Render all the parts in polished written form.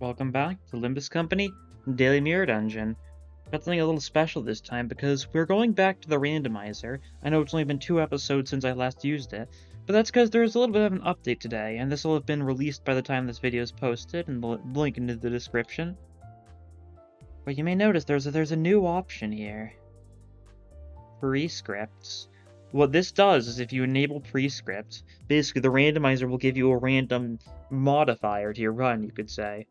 Welcome back to Limbus Company Daily Mirror Dungeon. Got something a little special this time because we're going back to the randomizer. I know it's only been 2 episodes since I last used it, but that's because there's a little bit of an update today, and this will have been released by the time this video is posted, and the link into the description. But you may notice there's a new option here. Prescripts. What this does is if you enable prescript, basically the randomizer will give you a random modifier to your run, you could say.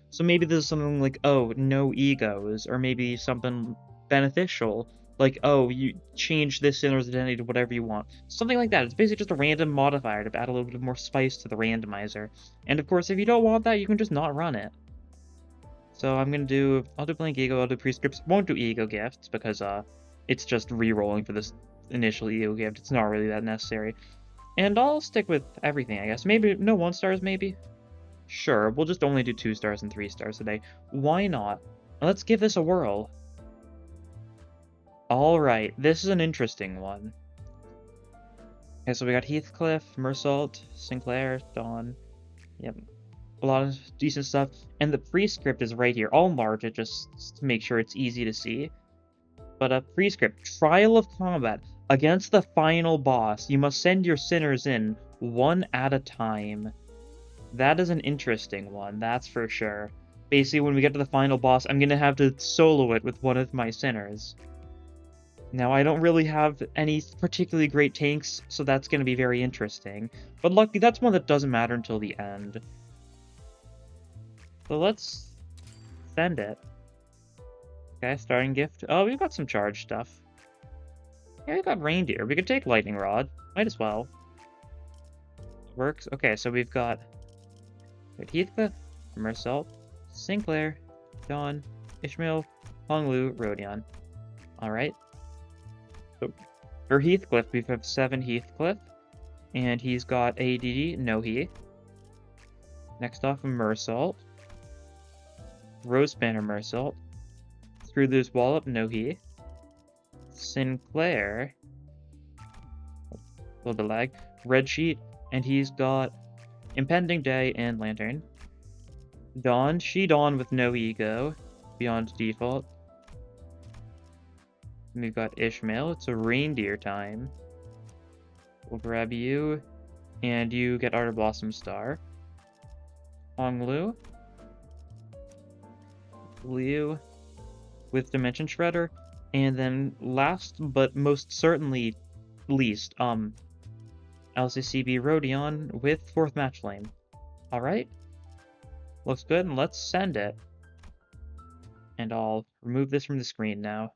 So maybe there's something like, oh, no egos, or maybe something beneficial, like, oh, you change this sinner's identity to whatever you want. Something like that. It's basically just a random modifier to add a little bit more spice to the randomizer. And of course, if you don't want that, you can just not run it. So I'll do blank ego, I'll do prescripts, won't do ego gifts, because it's just re-rolling for this initial ego gift. It's not really that necessary. And I'll stick with everything, I guess. Maybe, no 1-stars, maybe? Sure, we'll just only do 2 stars and 3 stars today. Why not? Let's give this a whirl. Alright, this is an interesting one. Okay, so we got Heathcliff, Mersault, Sinclair, Dawn. Yep. A lot of decent stuff. And the prescript is right here. I'll enlarge it just to make sure it's easy to see. But a prescript, trial of combat. Against the final boss, you must send your sinners in, one at a time. That is an interesting one, that's for sure. Basically, when we get to the final boss, I'm gonna have to solo it with one of my sinners. Now, I don't really have any particularly great tanks, so that's gonna be very interesting. But luckily, that's one that doesn't matter until the end. So let's send it. Okay, starting gift. Oh, we've got some charge stuff. Yeah, we got reindeer. We could take lightning rod. Might as well. Works. Okay, so we've got Heathcliff, Mersault, Sinclair, Dawn, Ishmael, Honglu, Rodion. Alright. So for Heathcliff, we have 7 Heathcliff, and he's got ADD, no he. Next off, Mersault. Rose Banner Mersault. Screw Loose Wallop, no he. Sinclair. A little bit of lag. Red Sheet, and he's got Impending Day and Lantern. Dawn, she Dawn with no ego, beyond default. And we've got Ishmael, it's a reindeer time. We'll grab you, and you get Art of Blossom Star. Honglu. Liu with Dimension Shredder. And then last, but most certainly least, LCCB Rodion with 4th Match Flame. Alright. Looks good, and let's send it. And I'll remove this from the screen now.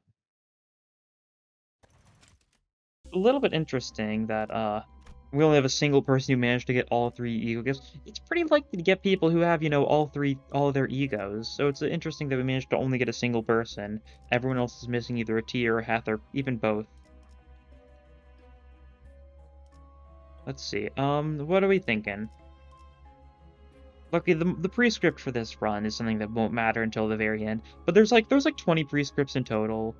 A little bit interesting that, we only have a single person who managed to get all 3 ego gifts. It's pretty likely to get people who have, all of their egos. So it's interesting that we managed to only get a single person. Everyone else is missing either a T or a Heth or even both. Let's see. What are we thinking? Luckily, the prescript for this run is something that won't matter until the very end. But there's like 20 prescripts in total.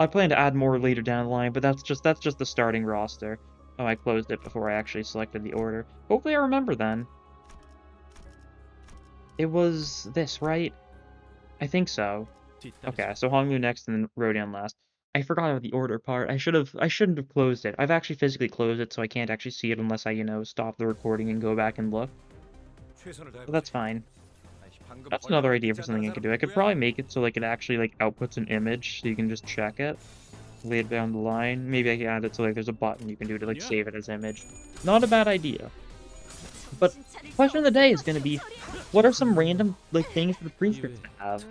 I plan to add more later down the line, but that's just the starting roster. Oh, I closed it before I actually selected the order. Hopefully I remember then. It was this, right? I think so. Okay, so Honglu next and then Rodion last. I forgot about the order part. I shouldn't have closed it. I've actually physically closed it, so I can't actually see it unless I, stop the recording and go back and look. But that's fine. That's another idea for something I could do. I could probably make it so like it actually outputs an image so you can just check it. Lay it down the line. Maybe I can add it so there's a button you can do to save it as image. Not a bad idea. But question of the day is gonna be, what are some random things for the prescripts to have?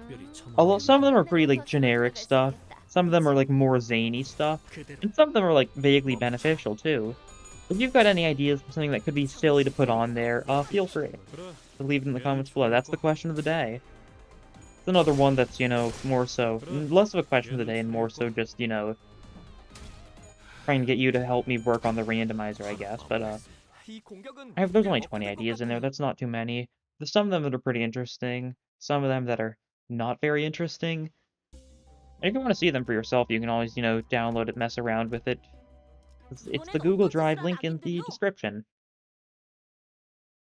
Although some of them are pretty generic stuff. Some of them are more zany stuff. And some of them are vaguely beneficial too. If you've got any ideas for something that could be silly to put on there, feel free to leave it in the comments below. That's the question of the day. It's another one that's, more so, less of a question of the day and more so just, trying to get you to help me work on the randomizer, I guess. But, there's only 20 ideas in there. That's not too many. There's some of them that are pretty interesting. Some of them that are not very interesting. If you want to see them for yourself, you can always, download it, mess around with it. It's the Google Drive link in the description.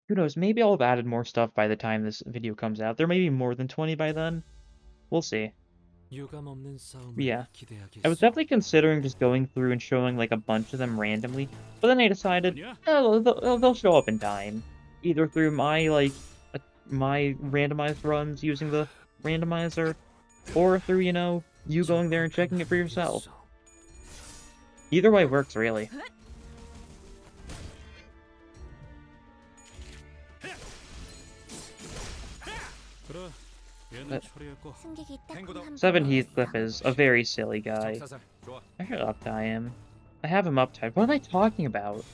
Who knows? Maybe I'll have added more stuff by the time this video comes out. There may be more than 20 by then. We'll see. Yeah. I was definitely considering just going through and showing like a bunch of them randomly, but then I decided they'll show up in time, either through my my randomized runs using the randomizer, or through you going there and checking it for yourself. Either way works really. But 7 Heathcliff is a very silly guy. I should uptie him. I have him uptied. What am I talking about?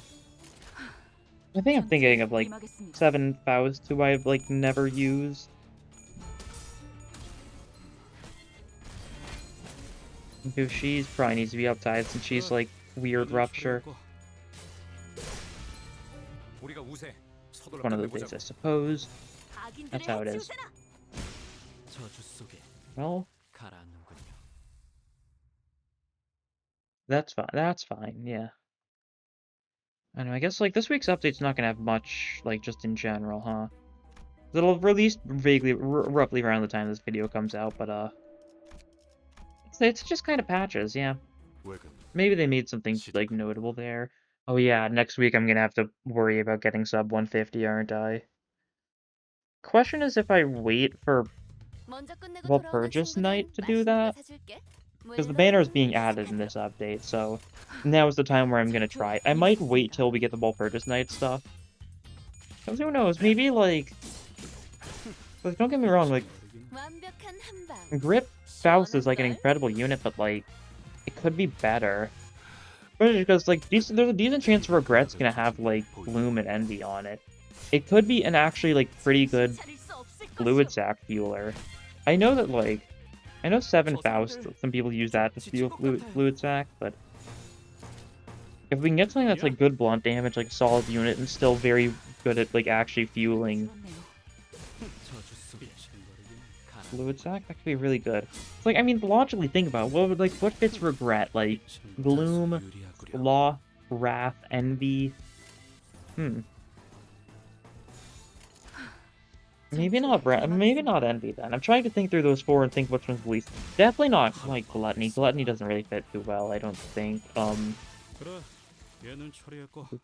I think I'm thinking of like 7 Faust who I've like never used. Because she's probably needs to be uptied since she's like weird rupture. One of the days, I suppose. That's how it is. Well, that's fine. That's fine. Yeah. I know. I guess like this week's update's not gonna have much like just in general, huh? It'll release vaguely, roughly around the time this video comes out, but it's just kind of patches. Yeah. Maybe they made something like notable there. Oh yeah, next week I'm gonna have to worry about getting sub 150, aren't I? Question is if I wait for Walpurgis Night to do that, because the banner is being added in this update, so now is the time where I'm gonna try it. I might wait till we get the Walpurgis Night stuff. Because who knows, maybe like don't get me wrong, like Grip Faust is like an incredible unit, but like it could be better. Because like there's a decent chance Regret's gonna have like Bloom and Envy on it. It could be an actually like pretty good Fluid Sac fueler. I know that like I know 7 Faust, some people use that to fuel fluid Sac, but if we can get something that's like good blunt damage, like a solid unit, and still very good at like actually fueling Fluid Sac, that could be really good. It's like, I mean, logically think about it, what fits Regret? Like Gloom, Law, Wrath, Envy. Maybe not Envy then. I'm trying to think through those 4 and think which one's the least. Definitely not like Gluttony. Gluttony doesn't really fit too well, I don't think.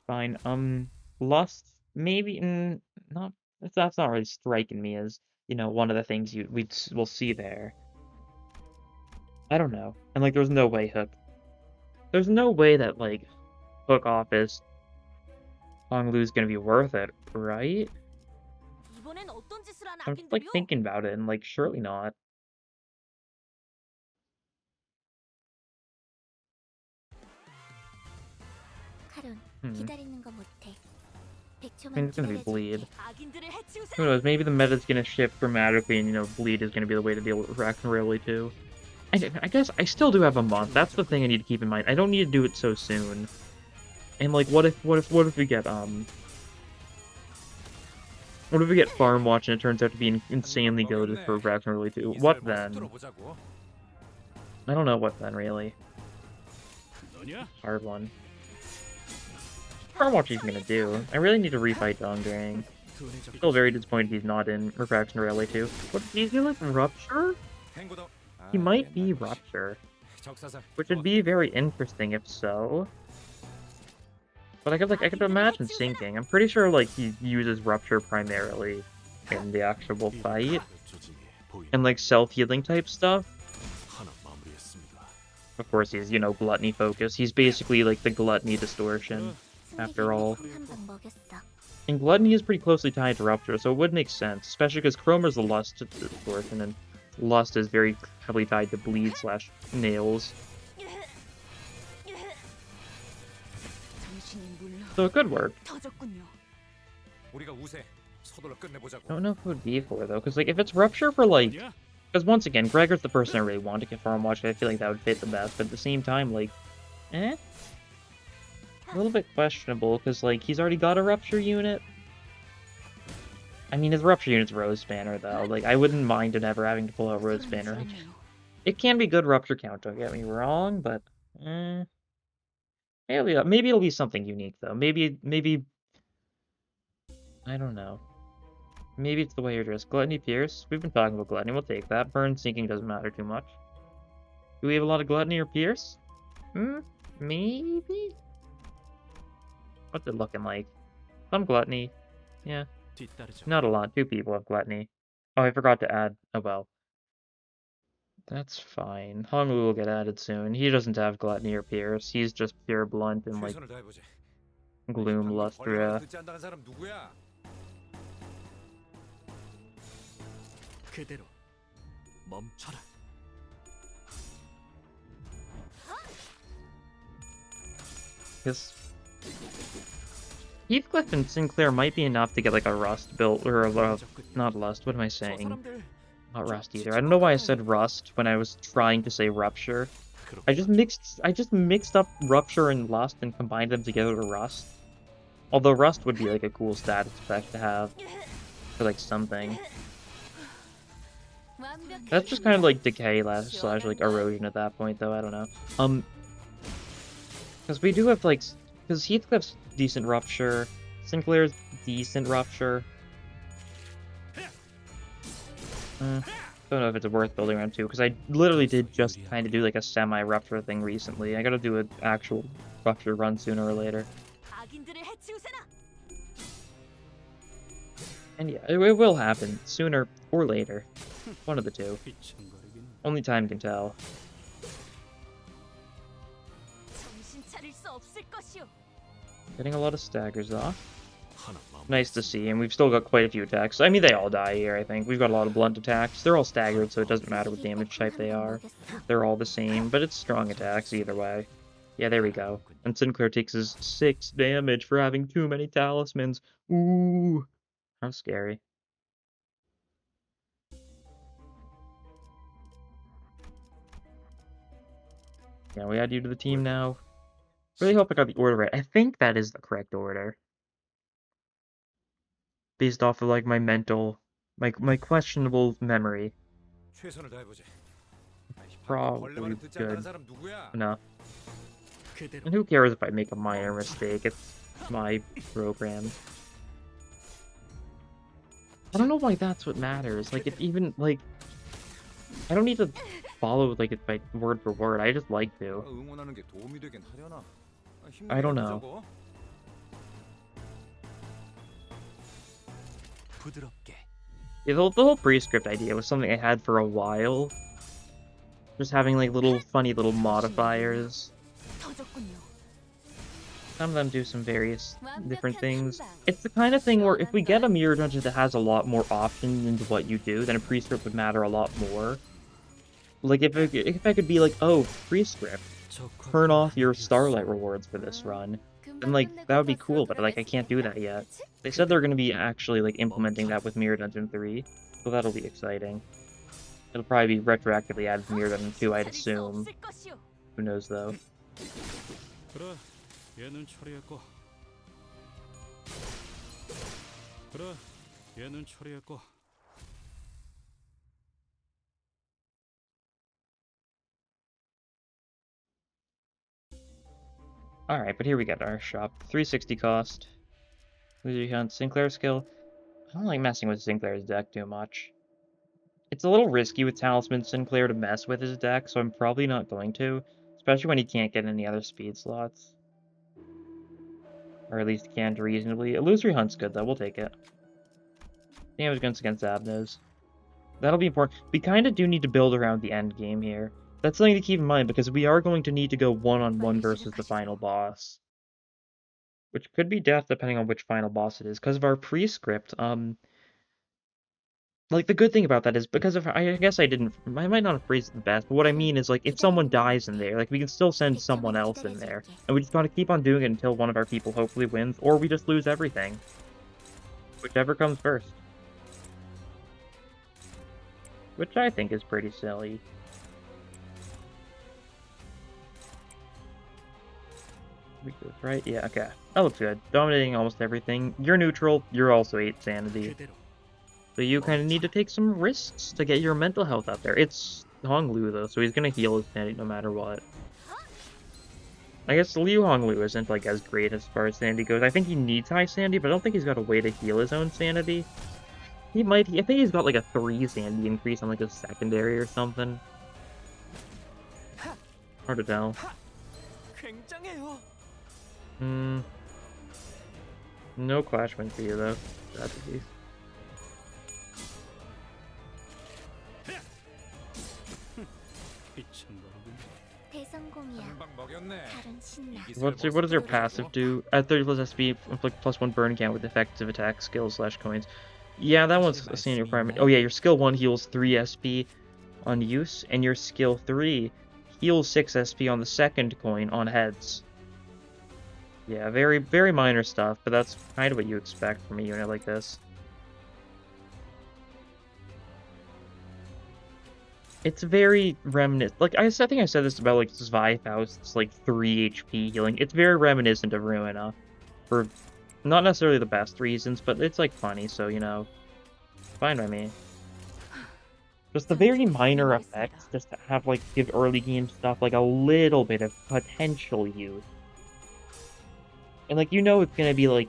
Fine. Lust, maybe not. That's not really striking me as one of the things we'll see there. I don't know. And like, there's no way Hook. There's no way that like Hook Office Honglu's gonna be worth it, right? I'm just like thinking about it and like surely not. I mean, it's gonna be Bleed. Who knows, maybe the meta's gonna shift dramatically and Bleed is gonna be the way to deal with Raxon Railway too. I guess I still do have a month. That's the thing I need to keep in mind. I don't need to do it so soon. And like what if we get what if we get Farm Watch and it turns out to be insanely goated for Raxon Railway 2? What then? I don't know what then, really. Hard one. Farm Watch he's gonna do. I really need to refight Dongrang. Still very disappointed he's not in Refraction Railway 2. What is he like Rupture? He might be Rupture. Which would be very interesting if so. But I could imagine sinking. I'm pretty sure like he uses Rupture primarily in the actual fight. And like self-healing type stuff. Of course he's, Gluttony focused. He's basically like the Gluttony distortion, after all. And Gluttony is pretty closely tied to Rupture, so it would make sense. Especially because Chroma's the Lust distortion, and Lust is very heavily tied to Bleed/Nails. So it could work. I don't know if it would be for though, because like if it's Rupture for like, because once again, Gregor's the person I really want to get Farm Watch. I feel like that would fit the best, but at the same time, like, a little bit questionable because like he's already got a Rupture unit. I mean, his Rupture unit's Rose Banner though. Like I wouldn't mind it ever having to pull out Rose Banner. It can be good Rupture count. Don't get me wrong, but. Maybe it'll be something unique though. Maybe I don't know. Maybe it's the way you're dressed. Gluttony Pierce? We've been talking about Gluttony. We'll take that. Burn Sinking doesn't matter too much. Do we have a lot of Gluttony or Pierce? Maybe? What's it looking like? Some Gluttony. Yeah. Not a lot. 2 people have Gluttony. Oh, I forgot to add. Oh, well. That's fine. Honglu will get added soon. He doesn't have Gluttony or Pierce. He's just pure Blunt and, like, Gloom Lustra. Because Heathcliff and Sinclair might be enough to get like a Rust built, or not Lust, what am I saying? Not Rust either. I don't know why I said Rust when I was trying to say Rupture. I just mixed up Rupture and Lust and combined them together to Rust. Although Rust would be like a cool status effect to have for like something. That's just kind of like decay slash like erosion at that point though, I don't know. Because we do have like, because Heathcliff's decent Rupture, Sinclair's decent Rupture. Don't know if it's worth building around 2, because I literally did just kind of do like a semi-Rupture thing recently. I gotta do an actual Rupture run sooner or later. And yeah, it will happen, sooner or later. One of the two. Only time can tell. Getting a lot of staggers off. Nice to see, and we've still got quite a few attacks. I mean, they all die here, I think. We've got a lot of blunt attacks. They're all staggered, so it doesn't matter what damage type they are. They're all the same, but it's strong attacks either way. Yeah, there we go. And Sinclair takes his 6 damage for having too many talismans. Ooh, how scary. Yeah, we add you to the team now. Really hope I got the order right. I think that is the correct order. Based off of like my mental, my questionable memory. Probably good enough. And who cares if I make a minor mistake? It's my program. I don't know why that's what matters. Like, if even, like, I don't need to follow, like, it by word for word. I just like to. I don't know. Yeah, the whole prescript idea was something I had for a while. Just having, like, funny little modifiers. Some of them do some various different things. It's the kind of thing where if we get a mirror dungeon that has a lot more options into what you do, then a prescript would matter a lot more. Like, if I could be like, oh, prescript, turn off your Starlight rewards for this run, then, like, that would be cool, but, like, I can't do that yet. They said they're going to be actually, like, implementing that with Mirror Dungeon 3, so that'll be exciting. It'll probably be retroactively added to Mirror Dungeon 2, I'd assume. Who knows, though. Alright, but here we got our shop. 360 cost. Sinclair skill. I don't like messing with Sinclair's deck too much. It's a little risky with Talisman Sinclair to mess with his deck, so I'm probably not going to. Especially when he can't get any other speed slots. Or at least can't reasonably. Illusory Hunt's good though, we'll take it. Damage against Abnos. That'll be important. We kind of do need to build around the end game here. That's something to keep in mind, because we are going to need to go one-on-one versus the final boss. Which could be death, depending on which final boss it is. Because of our prescript, like, the good thing about that is, because of, I guess I might not have phrased it the best, but what I mean is, like, if someone dies in there, like, we can still send someone else in there. And we just gotta keep on doing it until one of our people hopefully wins, or we just lose everything. Whichever comes first. Which I think is pretty silly. Right? Yeah, okay. That looks good. Dominating almost everything. You're neutral, you're also 8 sanity. So you kind of need to take some risks to get your mental health up there. It's Honglu though, so he's gonna heal his sanity no matter what. I guess Liu Honglu isn't like as great as far as sanity goes. I think he needs high sanity, but I don't think he's got a way to heal his own sanity. He might. I think he's got like a 3 sanity increase on like a secondary or something. Hard to tell. No Clash win for you though. That's a piece. What does your passive do? At 30 plus SP, inflict +1 burn count with effective attack, skills, / coins. Yeah, that one's a standard requirement. Oh yeah, your skill 1 heals 3 SP on use, and your skill 3 heals 6 SP on the second coin on heads. Yeah, very, very minor stuff, but that's kind of what you expect from a unit like this. It's very reminiscent. Like, I think I said this about, like, Zweifaust's, like, 3 HP healing. It's very reminiscent of Ruina. For not necessarily the best reasons, but it's, like, funny, so, you know. Fine by me. Just the very minor effects, just to have, like, give early game stuff, like, a little bit of potential use. And, like, you know it's gonna be, like,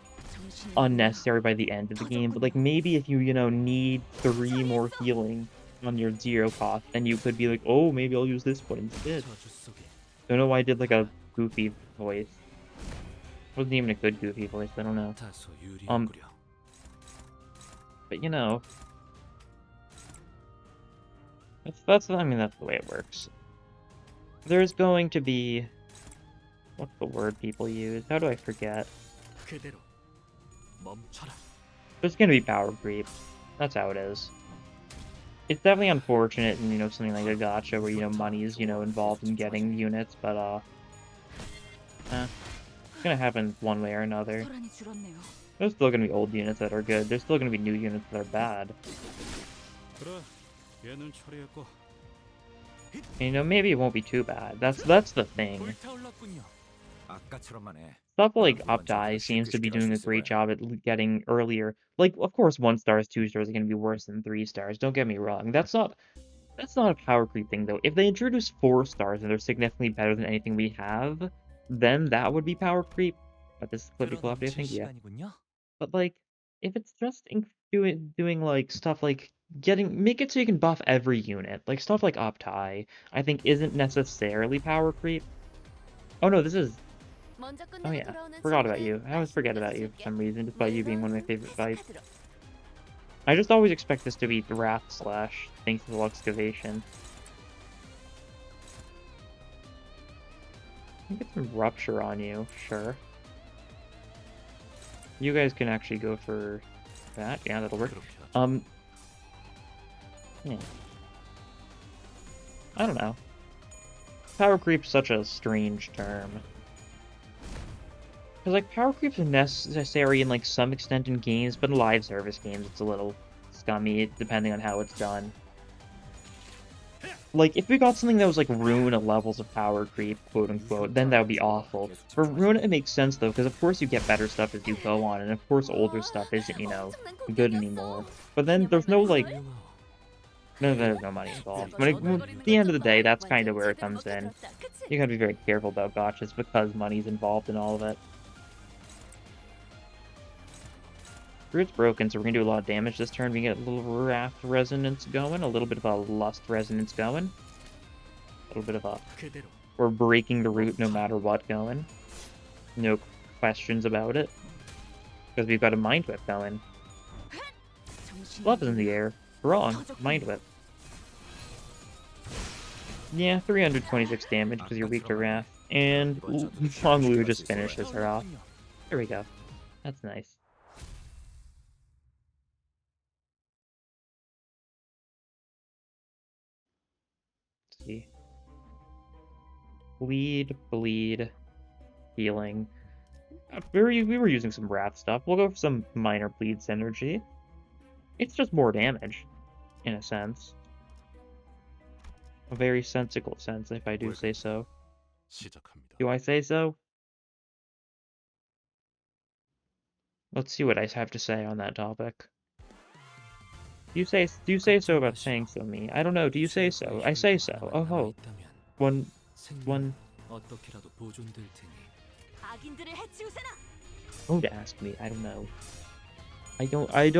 unnecessary by the end of the game, but, like, maybe if you, you know, need 3 more healing on your 0 cost, then you could be like, oh, maybe I'll use this one instead. Don't know why I did, like, a goofy voice. Wasn't even a good goofy voice, I don't know. But, you know... I mean, that's the way it works. There's going to be... What's the word people use? How do I forget? There's gonna be power creep. That's how it is. It's definitely unfortunate in, you know, something like a gacha where, you know, money is, you know, involved in getting units, but, it's gonna happen one way or another. There's still gonna be old units that are good. There's still gonna be new units that are bad. And, you know, maybe it won't be too bad. That's the thing. Stuff like Opti seems to be doing a great job at getting earlier. Like, of course, 1 stars, 2 stars are going to be worse than 3 stars. Don't get me wrong. That's not a power creep thing, though. If they introduce 4 stars and they're significantly better than anything we have, then that would be power creep. But this is Clippy Club, I think, yeah. But, like, if it's just doing like, stuff like make it so you can buff every unit, like, stuff like Opti, I think isn't necessarily power creep. Oh, no, this is... Oh yeah, forgot about you. I always forget about you for some reason, despite you being one of my favorite fights. I just always expect this to be Wrath Slash, thanks to the Excavation. I get some Rupture on you, sure. You guys can actually go for that. Yeah, that'll work. Yeah. I don't know. Power creep's such a strange term. Because, like, power creep's necessary in, like, some extent in games, but in live service games it's a little scummy, depending on how it's done. Like, if we got something that was, like, Runa levels of power creep, quote-unquote, then that would be awful. For Runa, it makes sense, though, because of course you get better stuff as you go on, and of course older stuff isn't, you know, good anymore. But then there's no, like... No, there's no money involved. But at the end of the day, that's kind of where it comes in. You gotta be very careful about gachas, because money's involved in all of it. Root's broken, so we're gonna do a lot of damage this turn. We get a little Wrath Resonance going, a little bit of a Lust Resonance going. A little bit of a... We're breaking the root no matter what going. No questions about it. Because we've got a Mind Whip going. Love is in the air. Wrong. Mind Whip. Yeah, 326 damage because you're weak to Wrath. And Honglu just finishes her off. There we go. That's nice. See. Bleed, healing. We were using some Wrath stuff. We'll go for some minor bleed synergy. It's just more damage, in a sense. A very sensical sense, if I do say so. Do I say so? Let's see what I have to say on that topic. Do you say so about saying so, me? I don't know. Do you say so? I say so. Oh ho. One Don't ask me. I don't know. I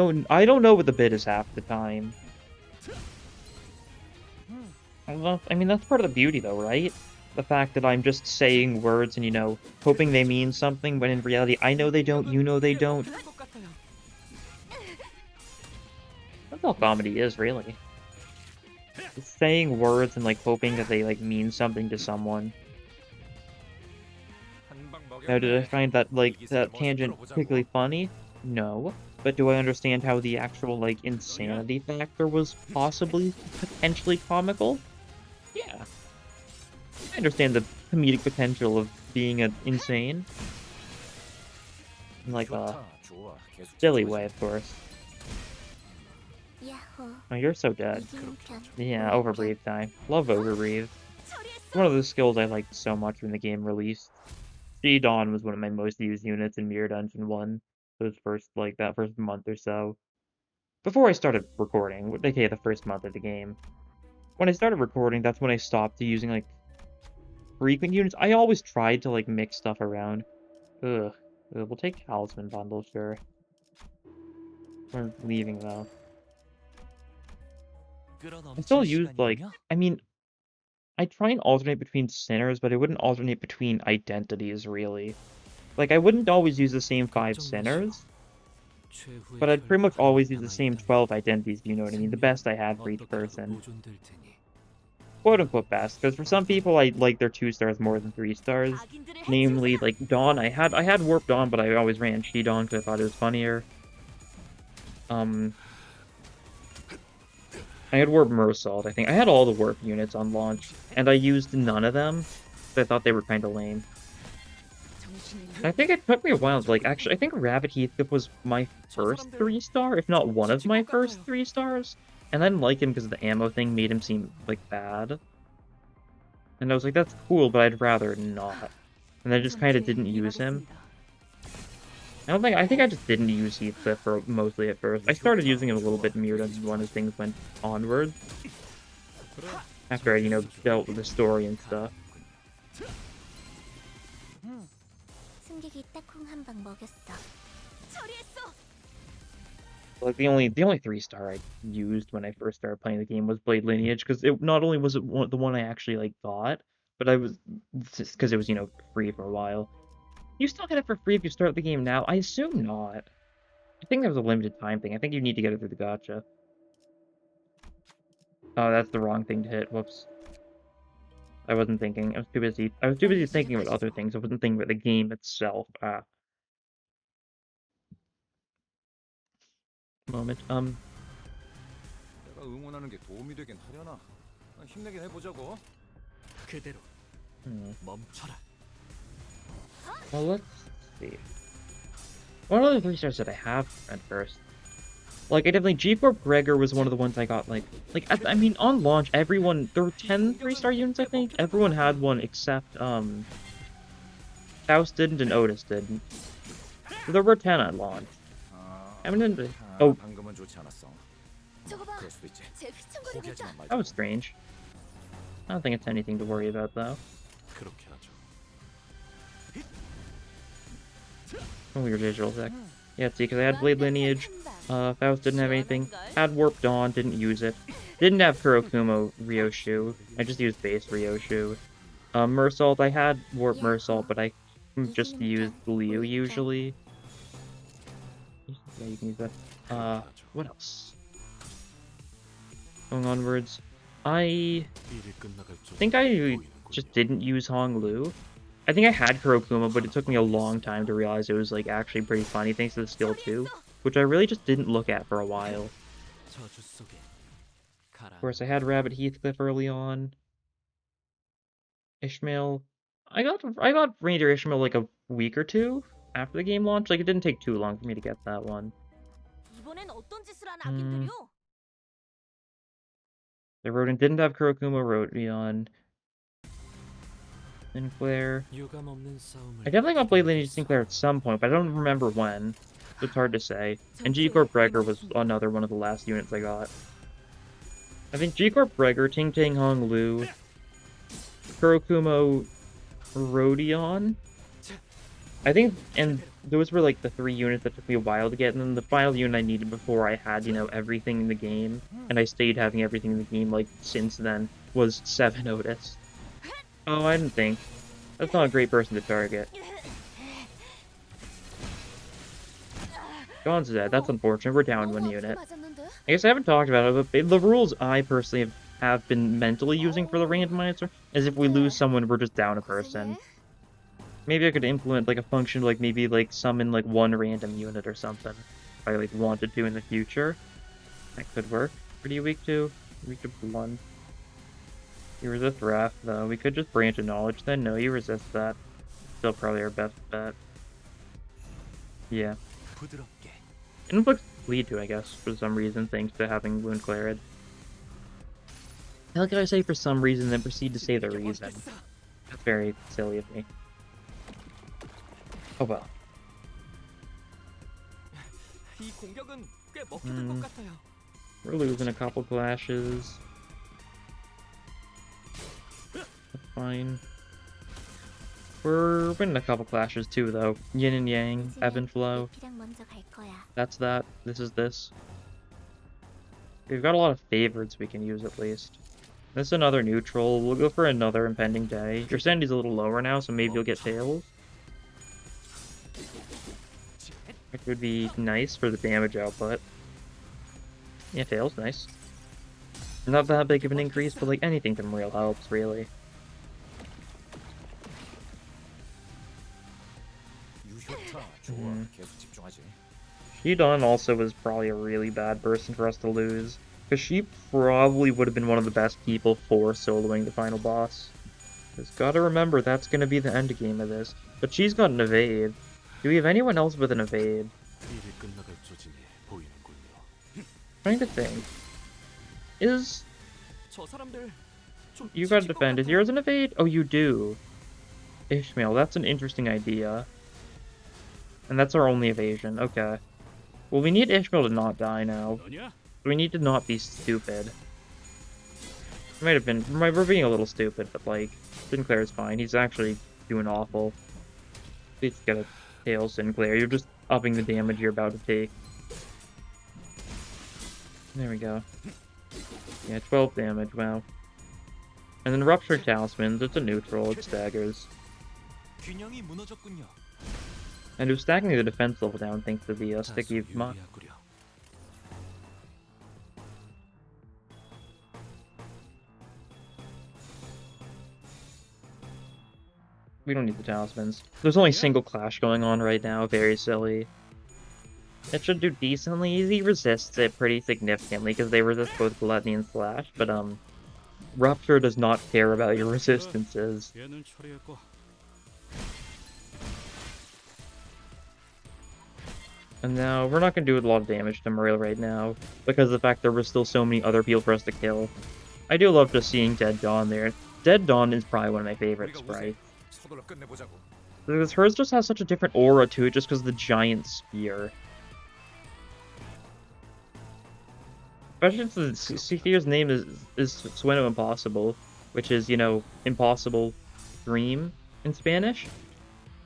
don't know what the bid is half the time. I mean, that's part of the beauty, though, right? The fact that I'm just saying words and, you know, hoping they mean something, when in reality, I know they don't, you know they don't. That's all comedy is, really. Just saying words and, like, hoping that they, like, mean something to someone. Now, did I find that, like, that tangent particularly funny? No. But do I understand how the actual, like, insanity factor was possibly, potentially comical? Yeah. I understand the comedic potential of being insane. In, like, a silly way, of course. Oh, you're so dead. Yeah, overbreathe time. Love overbreathe. One of the skills I liked so much when the game released. Dawn was one of my most used units in Mirror Dungeon 1. Those first, like, that first month or so. Before I started recording, aka the first month of the game. When I started recording, that's when I stopped using, like, frequent units. I always tried to, like, mix stuff around. Ugh. We'll take Talisman Bundle, sure. We're leaving, though. I still use, like, I mean, I try and alternate between sinners, but I wouldn't alternate between identities, really. Like, I wouldn't always use the same 5 sinners, but I'd pretty much always use the same 12 identities, if you know what I mean, the best I had for each person. Quote-unquote best, because for some people, I like their 2 stars more than 3 stars. Namely, like, Dawn, I had Warp Dawn, but I always ran She-Dawn because I thought it was funnier. I had Warp Mersault, I think. I had all the Warp units on launch, and I used none of them, because I thought they were kind of lame. I think it took me a while to, like, actually, I think Rabbit Heathcliff was my first 3-star, if not one of my first 3 stars. And I didn't like him because the ammo thing made him seem, like, bad. And I was like, that's cool, but I'd rather not. And I just kind of didn't use him. I think I just didn't use Heathcliff for mostly at first. I started using him a little bit in Mirror Dungeon 1 as things went onward. After I, you know, dealt with the story and stuff. Like, the only 3-star I used when I first started playing the game was Blade Lineage, because it not only was it the one I actually, like, got, but I was, because it was, you know, free for a while. You still get it for free if you start the game now? I assume not. I think that was a limited time thing. I think you need to get it through the gacha. Oh, that's the wrong thing to hit. Whoops. I wasn't thinking. I was too busy thinking about other things. I wasn't thinking about the game itself. Moment. Well, let's see. What other 3-stars did I have at first? Like, I definitely, G-Corp Gregor was one of the ones I got, I mean, on launch, everyone, there were 10 3-star units, I think? Everyone had one except, Faust didn't and Otis didn't. So there were 10 at launch. I mean, oh. That was strange. I don't think it's anything to worry about, though. Oh, weird visual tech. Yeah, see, because I had Blade Lineage, Faust didn't have anything, had Warp Dawn, didn't use it, didn't have Kurokumo Ryoshu, I just used base Ryoshu. Mersault, I had Warp Mersault, but I just used Liu usually. Yeah, you can use that. What else? Going onwards, I think I just didn't use Honglu. I think I had Kurokuma, but it took me a long time to realize it was, like, actually pretty funny thanks to the skill too, which I really just didn't look at for a while. Of course, I had Rabbit Heathcliff early on. Ishmael, I got Reindeer Ishmael like a week or two after the game launched. Like, it didn't take too long for me to get that one. The Rodent didn't have Kurokuma Rodion. Sinclair. I definitely got Blade Lineage Sinclair at some point, but I don't remember when. So it's hard to say. And G-Corp Gregor was another one of the last units I got. I think G-Corp Gregor, Ting Ting Hong Lu, Kurokumo, Rodion. I think, and those were like the 3 units that took me a while to get, and then the final unit I needed before I had, you know, everything in the game, and I stayed having everything in the game, like, since then, was 7 Otis. Oh, I didn't think. That's not a great person to target. John's dead. That's unfortunate. We're down 1 unit. I guess I haven't talked about it, but the rules I personally have been mentally using for the randomizer is if we lose someone, we're just down a person. Maybe I could implement, like, a function, like, maybe, like, summon, like, 1 random unit or something. If I, like, wanted to in the future. That could work. What are you weak to? Weak to 1. You resist Wrath, though. We could just branch of knowledge then. No, you resist that. Still probably our best bet. Yeah. It inflicts bleed too, I guess, for some reason, thanks to having Wound Clarid. How can I say for some reason, then proceed to say the reason? That's very silly of me. Oh well. We're losing a couple clashes. That's fine. We're winning a couple clashes too, though. Yin and Yang, ebb and flow. That's that. This is this. We've got a lot of favorites we can use at least. This is another neutral. We'll go for another impending day. Your sanity's a little lower now, so maybe you'll get tails. Which would be nice for the damage output. Yeah, tails, nice. Not that big of an increase, but like anything from real helps, really. Shidon also was probably a really bad person for us to lose, because she probably would have been one of the best people for soloing the final boss. Just gotta remember, that's gonna be the end game of this. But she's got an evade. Do we have anyone else with an evade? Trying to think. Is... You gotta defend. Is yours an evade? Oh, you do. Ishmael, that's an interesting idea. And that's our only evasion. Okay. Well, we need Ishmael to not die now. We need to not be stupid. It might have been... We're being a little stupid, but, like, Sinclair is fine. He's actually doing awful. Please get a tail, Sinclair. You're just upping the damage you're about to take. There we go. Yeah, 12 damage, wow. And then Ruptured Talismans, it's a neutral, it staggers. And it was stacking the defense level down thanks to the sticky muck. We don't need the talismans. There's only single clash going on right now, very silly. It should do decently. He resists it pretty significantly because they resist both Gluttony and Slash, but Rupture does not care about your resistances. And now, we're not going to do a lot of damage to Muriel right now, because of the fact there were still so many other people for us to kill. I do love just seeing Dead Dawn there. Dead Dawn is probably one of my favorite sprites. Because hers just has such a different aura to it just because of the giant spear. Especially since the spear's name is Sueno Impossible, which is, you know, impossible dream in Spanish.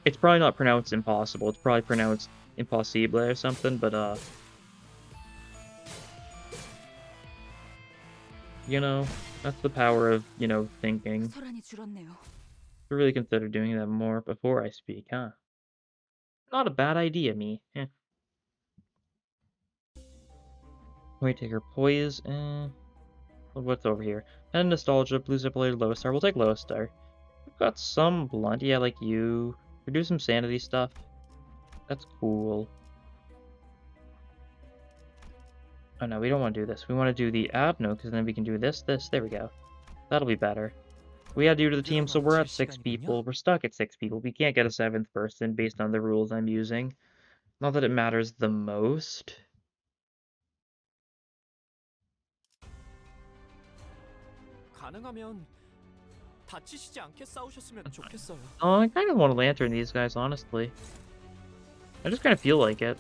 It's probably not pronounced impossible, it's probably pronounced impossible or something, but you know, that's the power of, you know, thinking. I really consider doing that more before I speak, huh? Not a bad idea, me. Eh. Wait, take her poise, what's over here? And Nostalgia, Blue Zipper, Low Star. We'll take Low Star. We've got some blunt, yeah, like you. We do some sanity stuff. That's cool. Oh no, we don't want to do this. We want to do the Abno, because then we can do this. There we go. That'll be better. We add you to the team, so we're at 6 people. We're stuck at 6 people. We can't get a 7th person based on the rules I'm using. Not that it matters the most. Oh, I kind of want to lantern these guys, honestly. I just kind of feel like it.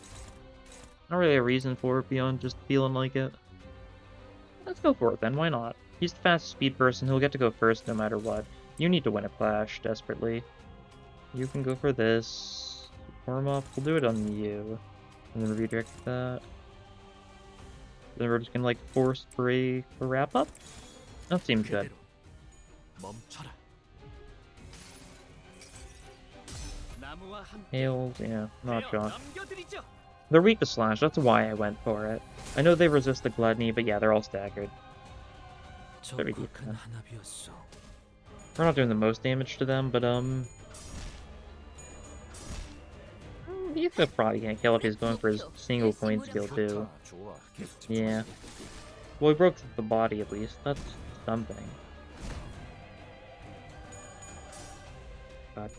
Not really a reason for it beyond just feeling like it. Let's go for it then, why not? He's the fastest speed person, he'll get to go first no matter what. You need to win a clash, desperately. You can go for this. Warm up. We'll do it on you. And then redirect that. Then we're just gonna like force break or wrap up? That seems good. Hails, yeah, not shocked. They're weak to slash, that's why I went for it. I know they resist the gluttony, but yeah, they're all staggered. Very deep. We're not doing the most damage to them, but he's probably gonna kill if he's going for his single coin skill too. Yeah. Well, he broke the body at least. That's something. God.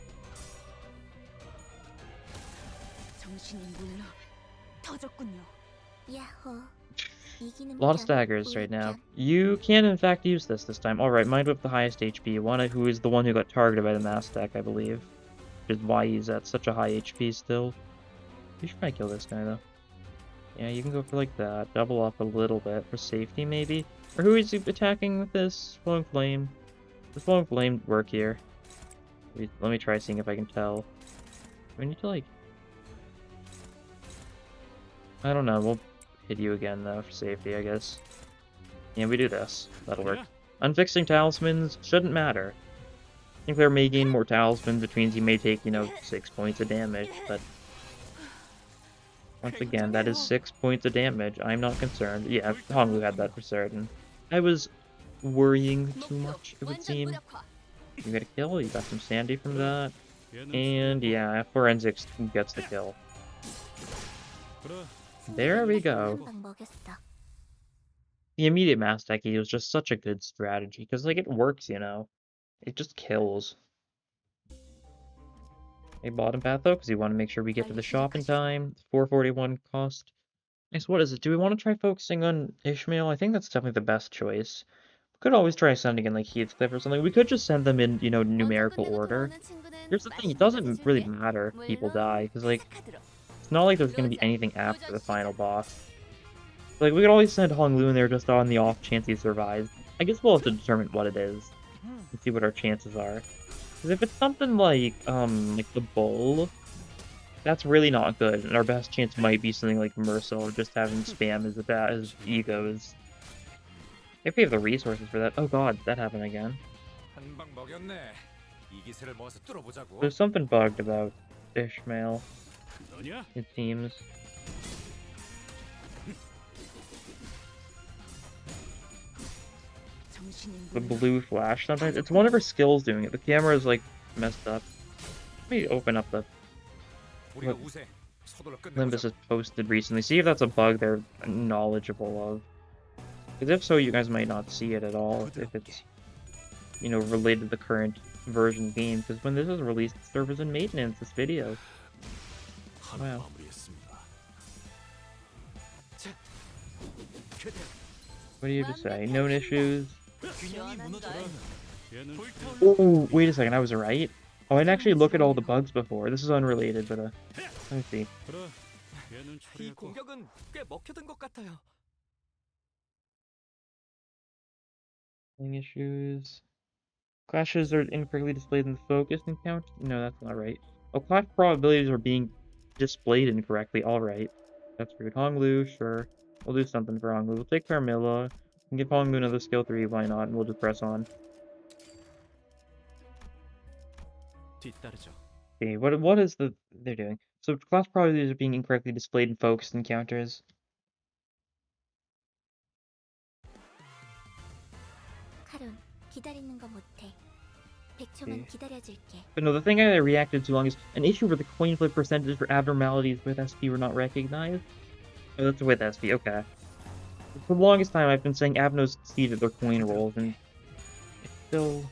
A lot of staggers right now. You can in fact use this time. Alright, mind with the highest HP. Who is the one who got targeted by the mass stack, I believe. Which is why he's at such a high HP still. You should probably kill this guy though. Yeah, you can go for like that. Double up a little bit for safety maybe. Or who is he attacking with this? Flowing Flame. Does Flowing Flame work here? Let me try seeing if I can tell. We need to like... I don't know, we'll hit you again though for safety, I guess. Yeah, we do this. That'll work. Unfixing talismans shouldn't matter. I think there may gain more talismans, which means you may take, you know, 6 points of damage, but... Once again, that is 6 points of damage. I'm not concerned. Yeah, Honglu had that for certain. I was worrying too much, it would seem. You got a kill, you got some sandy from that. And yeah, Forensics gets the kill. There we go. The immediate mass deck was just such a good strategy, because like it works, you know. It just kills. A bottom path though, because we want to make sure we get to the shop in time. 441 cost. Nice, what is it? Do we want to try focusing on Ishmael? I think that's definitely the best choice. We could always try sending in like Heathcliff or something. We could just send them in, you know, numerical order. Here's the thing, it doesn't really matter if people die, because like, it's not like there's going to be anything after the final boss. Like, we could always send Honglu in there just on the off chance he survives. I guess we'll have to determine what it is and see what our chances are. Because if it's something like the Bull, that's really not good, and our best chance might be something like Mercil, or just having spam as egos. If we have the resources for that. Oh god, that happened again. There's something bugged about Ishmael, it seems. The blue flash sometimes. It's one of her skills doing it. The camera is like messed up. Let me open up the what Limbus has posted recently. See if that's a bug they're knowledgeable of. Because if so, you guys might not see it at all if it's, you know, related to the current version of the game. Because when this is released, the server's in maintenance, this video. Wow. What do you have to say? Known issues? Oh, wait a second, I was right. Oh, I didn't actually look at all the bugs before. This is unrelated, but let me see. Issues. Clashes are incorrectly displayed in the focus encounter? No, that's not right. Oh, clash probabilities are being displayed incorrectly. Alright. That's rude. Honglu, sure. We'll do something for Honglu. We'll take Carmilla. And give Honglu another skill 3, why not? And we'll just press on. Okay, what is they're doing? So class probabilities are being incorrectly displayed in focused encounters. But no, the thing I reacted to long is an issue where the coin flip percentage for abnormalities with SP were not recognized. Oh, that's with SP, okay. For the longest time, I've been saying Abnos exceeded their coin rolls, and it's still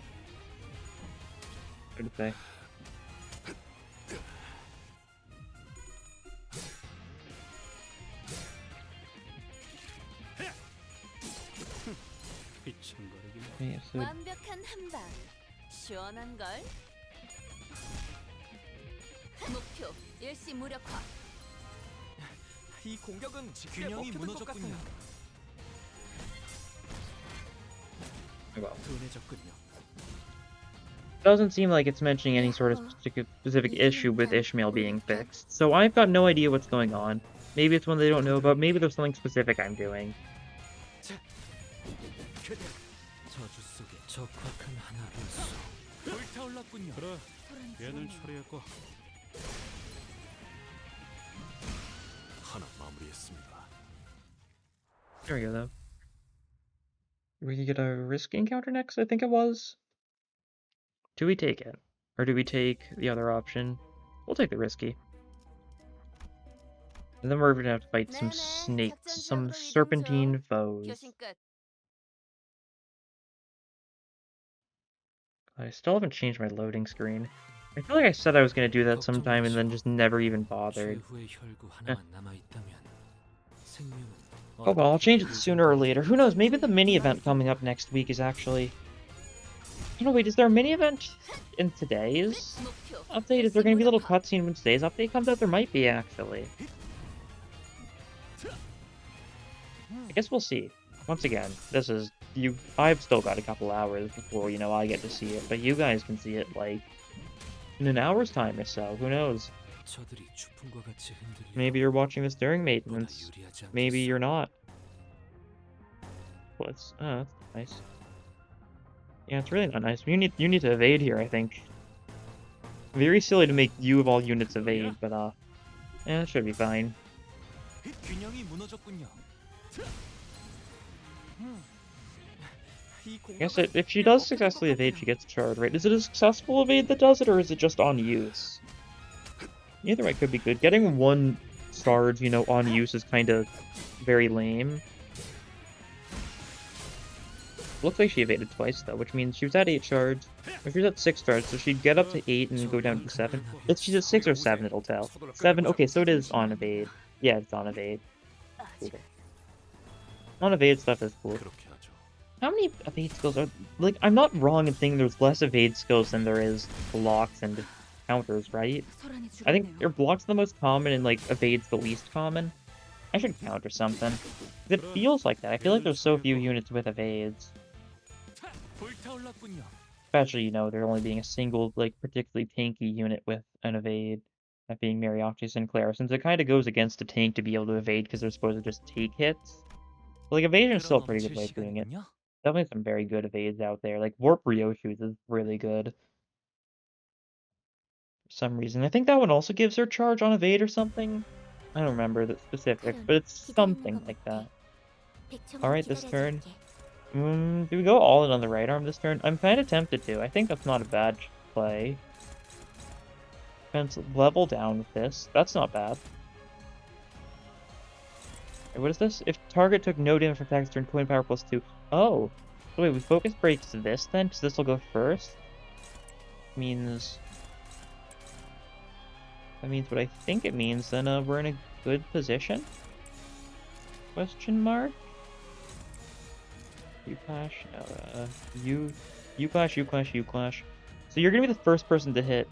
hard to say. Okay, so Doesn't seem like it's mentioning any sort of specific issue with Ishmael being fixed. So I've got no idea what's going on. Maybe it's one they don't know about. Maybe there's something specific I'm doing. There we go, though. We could get a risk encounter next, I think it was. Do we take it? Or do we take the other option? We'll take the risky. And then we're gonna have to fight some snakes, some serpentine foes. I still haven't changed my loading screen. I feel like I said I was gonna do that sometime and then just never even bothered. Oh well, I'll change it sooner or later. Who knows, maybe the mini-event coming up next week is actually... Oh no, wait, is there a mini-event in today's update? Is there gonna be a little cutscene when today's update comes out? There might be, actually. I guess we'll see. Once again, this is... I've still got a couple hours before, you know, I get to see it, but you guys can see it, like, in an hour's time or so. Who knows? Maybe you're watching this during maintenance. Maybe you're not. What's... Oh, that's nice. Yeah, it's really not nice. You need to evade here, I think. Very silly to make you of all units evade, but yeah, it should be fine. I guess if she does successfully evade, she gets charred, right? Is it a successful evade that does it, or is it just on use? Either way could be good. Getting one charge, you know, on use is kind of very lame. Looks like she evaded twice, though, which means she was at 8 shards. If she was at 6 shards, so she'd get up to 8 and go down to 7. If she's at 6 or 7, it'll tell. 7, okay, so it is on evade. Yeah, it's on evade. Cool. On evade stuff is cool. How many evade skills are... Like, I'm not wrong in thinking there's less evade skills than there is blocks and counters, right? I think your blocks the most common and, like, evade's the least common. I should count or something. It feels like that. I feel like there's so few units with evades. Especially, you know, there only being a single, like, particularly tanky unit with an evade. That being Mariachi Sinclair, since it kind of goes against a tank to be able to evade because they're supposed to just take hits. But, like, evasion is still a pretty good way of doing it. Definitely some very good evades out there. Like, Warp Ryoshu's is really good. For some reason. I think that one also gives her charge on evade or something. I don't remember the specifics, but it's something like that. Alright, this turn. Do we go all in on the right arm this turn? I'm kind of tempted to. I think that's not a bad play. Level down with this. That's not bad. Wait, what is this? If target took no damage from attacks during coin power +2. Oh. So wait, we focus breaks this then? Because this will go first? Means... That means what I think it means, then we're in a good position? Question mark? U-clash, U-clash, U-clash, U-clash. So you're gonna be the first person to hit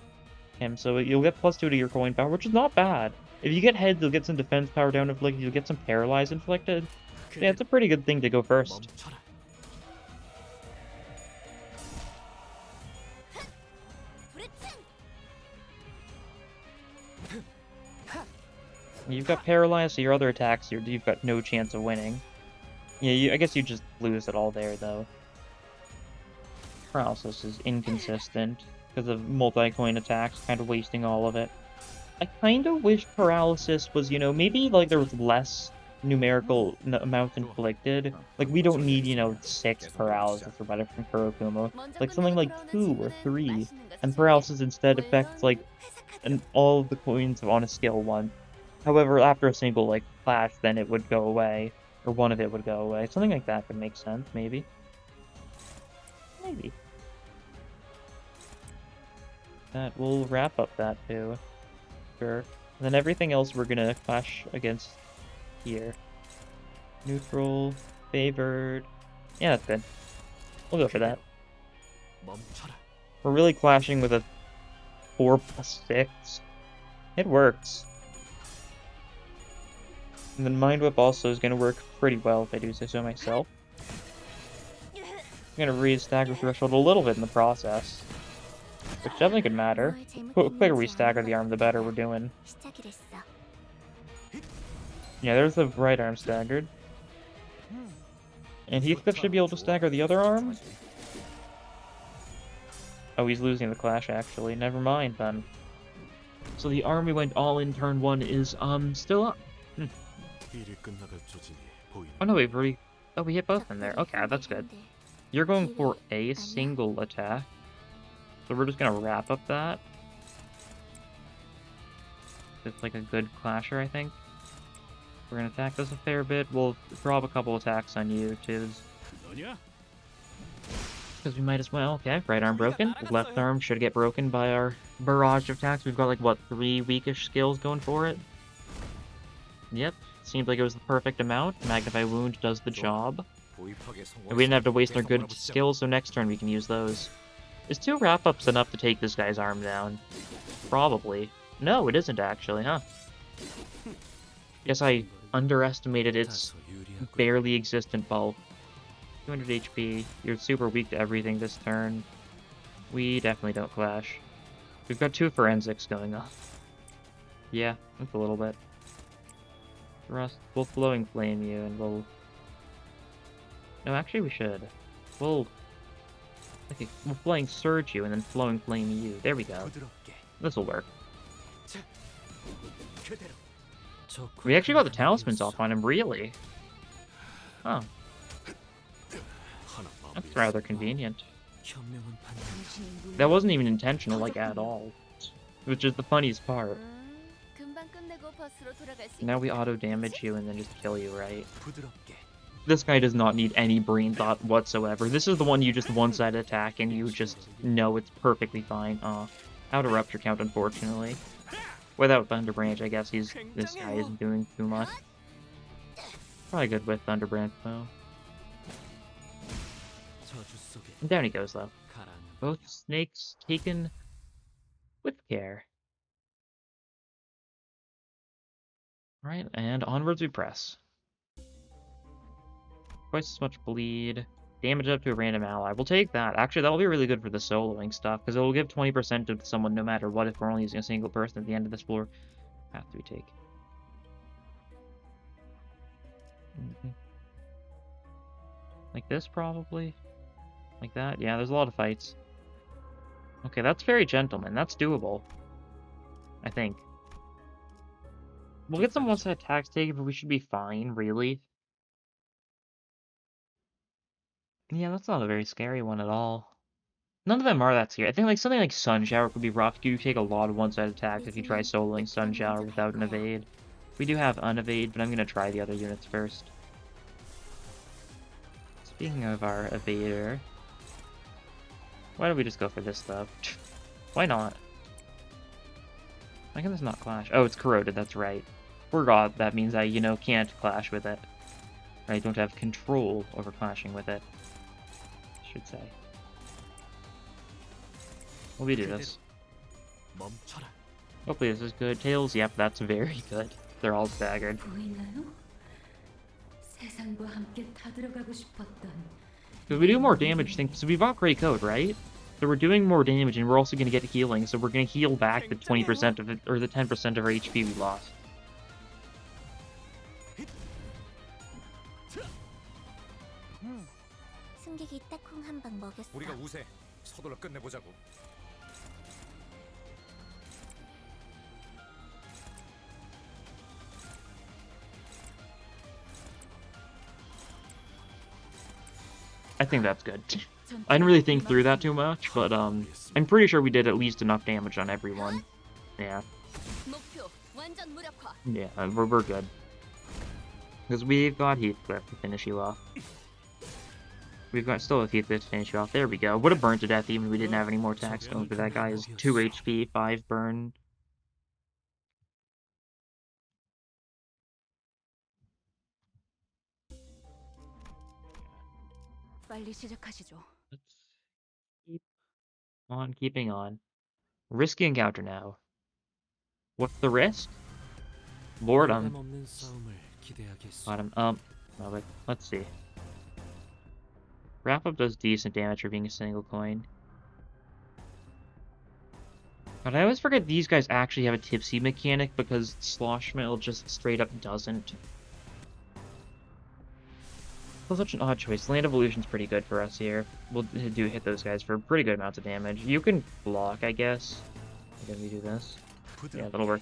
him, so you'll get +2 to your coin power, which is not bad. If you get heads, you'll get some defense power down inflicted, you'll get some paralyze inflicted. Yeah, it's a pretty good thing to go first. You've got paralyzed, so your other attacks, you've got no chance of winning. Yeah, I guess you just lose it all there, though. Paralysis is inconsistent because of multi-coin attacks, kind of wasting all of it. I kind of wish paralysis was, you know, maybe like there was less numerical amount inflicted. Like, we don't need, you know, 6 paralysis or whatever from Kurokumo. Like, something like 2 or 3. And paralysis instead affects, like, all of the coins on a skill 1. However, after a single, like, clash, then it would go away. Or one of it would go away. Something like that could make sense, maybe. Maybe. That will wrap up that, too. Sure. And then everything else we're gonna clash against here. Neutral, favored. Yeah, that's good. We'll go for that. We're really clashing with a 4+6. It works. And then Mind Whip also is going to work pretty well if I do say so myself. I'm going to raise stagger threshold a little bit in the process. which definitely could matter. The quicker we stagger the arm, the better we're doing. Yeah, there's the right arm staggered. And Heathcliff should be able to stagger the other arm. Oh, he's losing the clash, actually. Never mind, then. So the army went all in turn 1 is, still up. Oh, no, we've already... Oh, we hit both in there. Okay, that's good. You're going for a single attack. So we're just gonna wrap up that. It's like a good clasher, I think. We're gonna attack this a fair bit. We'll drop a couple attacks on you, too. Because we might as well. Okay, right arm broken. Left arm should get broken by our barrage of attacks. We've got, like, what, 3 weakish skills going for it? Yep. Seems like it was the perfect amount. Magnify Wound does the job. And we didn't have to waste our good skills, so next turn we can use those. Is 2 wrap-ups enough to take this guy's arm down? Probably. No, it isn't actually, huh? Guess I underestimated its barely existent bulk. 200 HP. You're super weak to everything this turn. We definitely don't clash. We've got 2 forensics going on. Yeah, that's a little bit. Rust, we'll Flowing Flame you, and we'll... No, actually we should. We'll Flowing Surge you, and then Flowing Flame you. There we go. This'll work. We actually got the talismans off on him, really? Oh. That's rather convenient. That wasn't even intentional, like, at all. Which is the funniest part. Now we auto-damage you and then just kill you, right? This guy does not need any brain thought whatsoever. This is the one you just one-side attack and you just know it's perfectly fine. Out of Rupture count, unfortunately. Without Thunder Branch, I guess this guy isn't doing too much. Probably good with Thunder Branch, though. And down he goes, though. Both snakes taken with care. Right, and onwards we press. Twice as much bleed. Damage up to a random ally. We'll take that. Actually, that'll be really good for the soloing stuff, because it'll give 20% to someone no matter what if we're only using a single person at the end of this floor. Path we take. Like this, probably? Like that? Yeah, there's a lot of fights. Okay, that's very gentleman. That's doable. I think. We'll get some one-side attacks taken, but we should be fine, really. Yeah, that's not a very scary one at all. None of them are that scary. I think like something like Sun Shower could be rough. You take a lot of one-side attacks if you try soloing Sun Shower without an evade. We do have unevade, but I'm gonna try the other units first. Speaking of our evader, why don't we just go for this stuff? Why not? Why can this not clash? Oh, it's corroded, that's right. Forgot that means I, can't clash with it. I don't have control over clashing with it, I should say. Will we do this? Hopefully this is good. Tails, yep, that's very good. They're all staggered. Because we do more damage, so we've got Great Code, right? So we're doing more damage, and we're also going to get healing, so we're going to heal back the 20% of it, or the 10% of our HP we lost. I think that's good. I didn't really think through that too much, but I'm pretty sure we did at least enough damage on everyone. Yeah. Yeah, we're good. Because we've got Heathcliff to finish you off. We've got still a Heathcliff to finish you off. There we go. Would have burned to death even if we didn't have any more attacks going, but that guy is 2 HP, 5 burn. Let's keep on keeping on. Risky encounter now. What's the risk? Boredom. Bottom up. Oh, wait. Let's see. Wrap up does decent damage for being a single coin. But I always forget these guys actually have a tipsy mechanic because Sloshmill just straight up doesn't. Well, such an odd choice. Land Evolution's pretty good for us here. We'll hit those guys for pretty good amounts of damage. You can block, I guess. Again, we do this. Yeah, that'll work.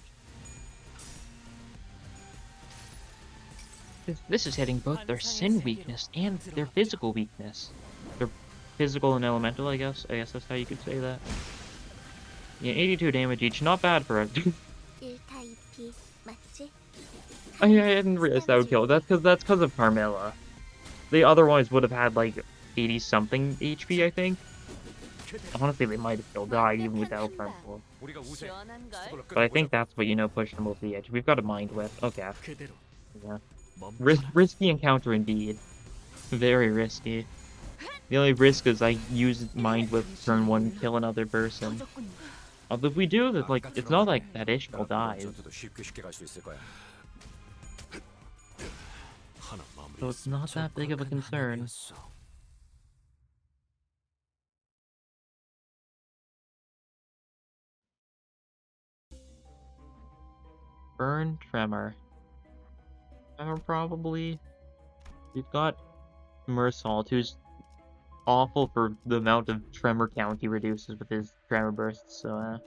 This is hitting both their sin weakness and their physical weakness. Their physical and elemental, I guess. I guess that's how you could say that. Yeah, 82 damage each. Not bad for it. I didn't realize that would kill. That's because of Carmilla. They otherwise would have had like 80-something HP, I think. Honestly, they might have still died even without Carmilla. But I think that's what, you know, pushed them over the edge. We've got a Mind Whip. Okay. Yeah. Risky encounter indeed. Very risky. The only risk is I use Mind Whip turn 1 to kill another person. Although if we do, that, like, it's not like that Ishmael dies. So it's not that big of a concern. Burn Tremor. Tremor probably. We've got Mersault, who's awful for the amount of tremor count he reduces with his tremor bursts, so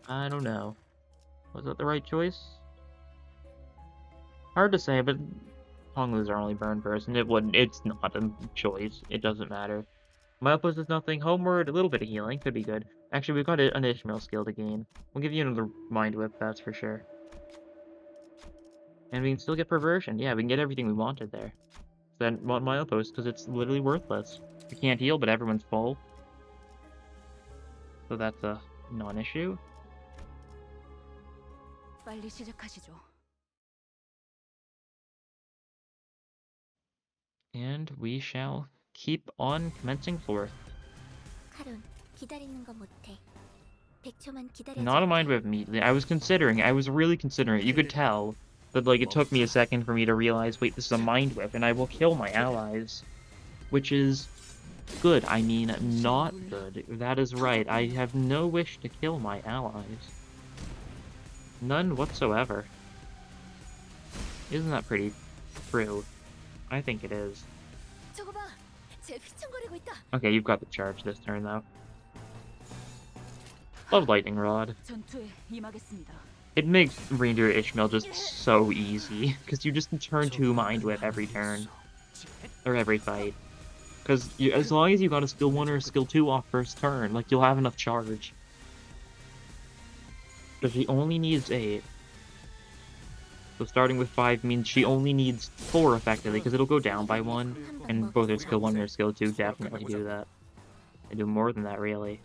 I don't know. Was that the right choice? Hard to say, but Honglu's our only burn person. It's not a choice. It doesn't matter. My outpost is nothing. Homeward, a little bit of healing. Could be good. Actually, we've got an Ishmael skill to gain. We'll give you another Mind Whip, that's for sure. And we can still get Perversion. Yeah, we can get everything we wanted there. Then want my outpost, because it's literally worthless. We can't heal, but everyone's full. So that's a non-issue. And we shall keep on commencing forth. Not a Mind Whip immediately. I was really considering it. You could tell that, like, it took me a second for me to realize, wait, this is a Mind Whip, and I will kill my allies. Which is good. I mean, not good. That is right. I have no wish to kill my allies. None whatsoever. Isn't that pretty true? I think it is. Okay, you've got the charge this turn, though. Love Lightning Rod. It makes Reindeer Ishmael just so easy, because you just turn 2 Mind Whip every turn. Or every fight. Because as long as you got a skill 1 or a skill 2 off first turn, like, you'll have enough charge. But she only needs 8. So starting with 5 means she only needs 4 effectively, because it'll go down by 1, and both her skill 1 and her skill 2 definitely do that. They do more than that, really.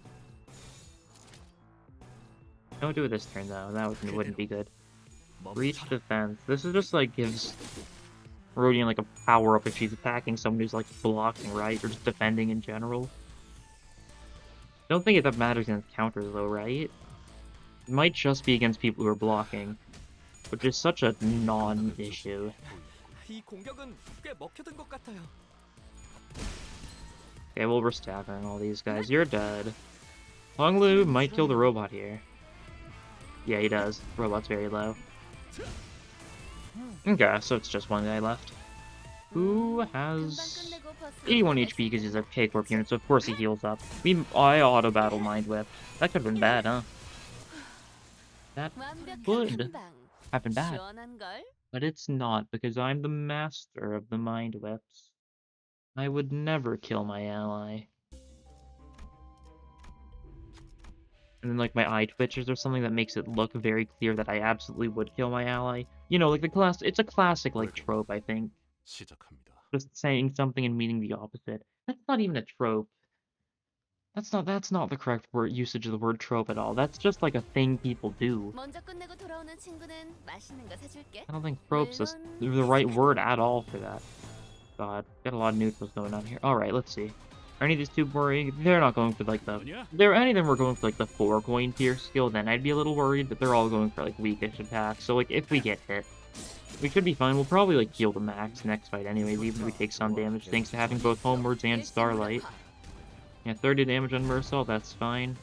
Don't do it this turn, though. That wouldn't be good. Reach Defense. This is just, like, gives Rodian, like, a power-up if she's attacking someone who's, like, blocking, right? Or just defending in general. Don't think that matters against counters, though, right? It might just be against people who are blocking. Which is such a non-issue. Okay, well, we're staggering all these guys. You're dead. Honglu might kill the robot here. Yeah, he does. Robot's very low. Okay, so it's just one guy left. Who has 81 HP because he's a K-Corp unit, so of course he heals up. I auto-battle Mind Whip. That could have been bad, huh? That could have been bad. But it's not, because I'm the master of the Mind Whips. I would never kill my ally. And then, like, my eye twitches or something that makes it look very clear that I absolutely would kill my ally. You know, like it's a classic, like, trope, I think. Just saying something and meaning the opposite. That's not even a trope. That's not the correct word usage of the word trope at all. That's just like a thing people do. I don't think trope's the right word at all for that. God, got a lot of neutrals going on here. Alright, let's see. Are any of these 2 worrying? They're not going for, like, any of them were going for, like, the 4 coin tier skill, then I'd be a little worried, but they're all going for, like, weakish attacks. So, like, if we get hit, we should be fine. We'll probably, like, heal the max next fight anyways, even if we take some damage, thanks to having both Homewards and Starlight. Yeah, 30 damage on Mersault, that's fine.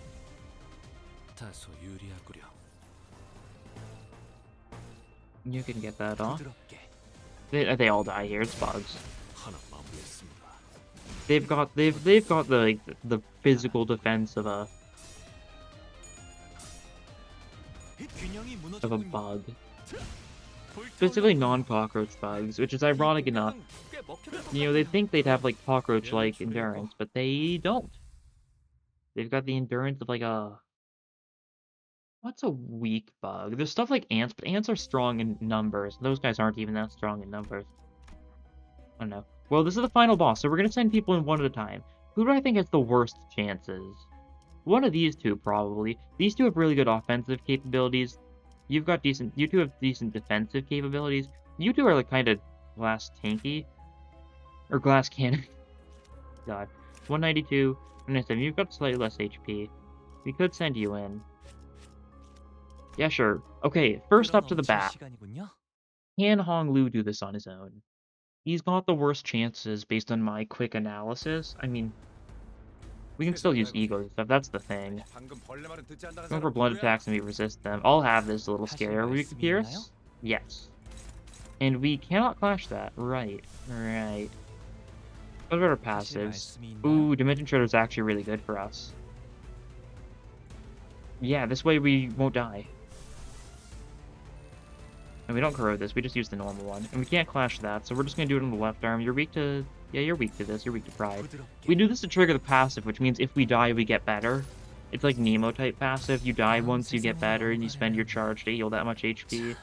You can get that off. They all die here. It's bugs. They've got the physical defense of a bug. Specifically non-cockroach bugs, which is ironic enough. You know, they think they'd have like cockroach-like endurance, but they don't. They've got the endurance of like a... What's a weak bug? There's stuff like ants, but ants are strong in numbers. Those guys aren't even that strong in numbers. I don't know. Well, this is the final boss, so we're gonna send people in one at a time. Who do I think has the worst chances? One of these two, probably. These two have really good offensive capabilities. You two have decent defensive capabilities. You two are like kind of glass tanky. Or glass cannon. God. 192, 197. You've got slightly less HP. We could send you in. Yeah, sure. Okay, first up to the bat. Can Hong Lu do this on his own? He's got the worst chances based on my quick analysis. I mean, we can still use egos and stuff, that's the thing. Going for blood attacks and we resist them. I'll have this a little scary. Are we Pierce? Yes. And we cannot clash that. Right. Right. What about our passives? Ooh, Dimension Shredder is actually really good for us. Yeah, this way we won't die. And we don't corrode this, we just use the normal one. And we can't clash that, so we're just gonna do it on the left arm. You're weak to... Yeah, you're weak to this, you're weak to Pride. We do this to trigger the passive, which means if we die, we get better. It's like Nemo-type passive. You die once, you get better, and you spend your charge to heal that much HP.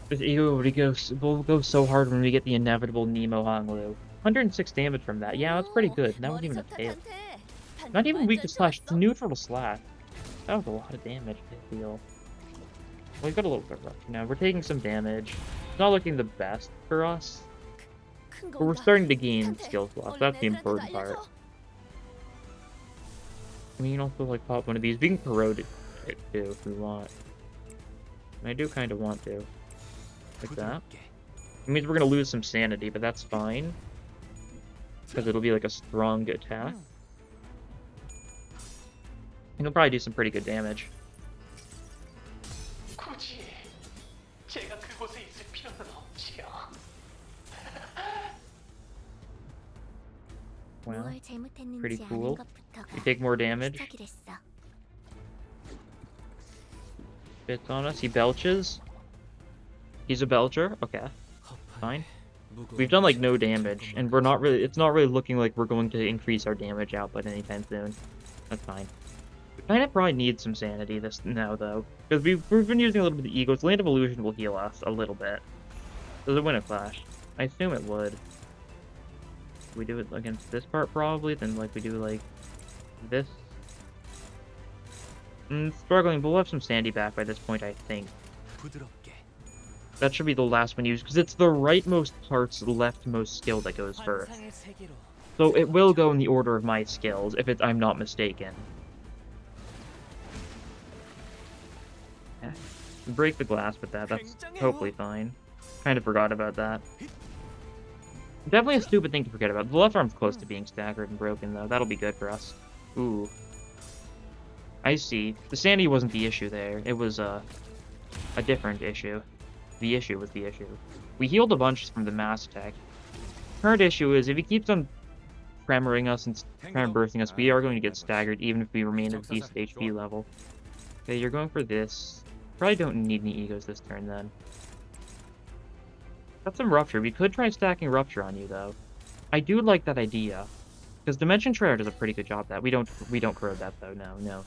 This ego will go so hard when we get the inevitable Nemo Honglu. 106 damage from that. Yeah, that's pretty good. That wasn't even a fail. Not even weak to slash, it's neutral to slash. That was a lot of damage to heal. Well, we've got a little bit rough now. We're taking some damage. It's not looking the best for us. But we're starting to gain skill slots. That's the important part. We can also like pop one of these. We can corrode it too if we want. And I do kind of want to. Like that. It means we're going to lose some sanity, but that's fine. Because it'll be like a strong attack. And it'll probably do some pretty good damage. Wow. Pretty cool. We take more damage. Bits on us. He belches. He's a belcher. Okay. Fine. We've done like no damage, and we're not really, it's not really looking like we're going to increase our damage output anytime soon. That's fine. We kind of probably need some sanity this now though, because we've been using a little bit of egos. Land of Illusion will heal us a little bit. Does it win a clash? I assume it would. We do it against this part probably, then like we do like this. Struggling, but we'll have some sanity back by this point, I think. That should be the last one used, because it's the rightmost part's leftmost skill that goes first. So it will go in the order of my skills, if I'm not mistaken. Yeah. Break the glass with that, that's hopefully fine. Kind of forgot about that. Definitely a stupid thing to forget about. The left arm's close to being staggered and broken, though. That'll be good for us. Ooh. I see. The sanity wasn't the issue there. It was, a different issue. The issue was the issue. We healed a bunch from the mass attack. Current issue is, if he keeps on tremoring us and bursting us, we are going to get staggered, even if we remain at a decent HP level. Okay, you're going for this. Probably don't need any egos this turn, then. That's some Rupture. We could try stacking Rupture on you, though. I do like that idea. Because Dimension Shredder does a pretty good job of that. We don't corrode that, though. No.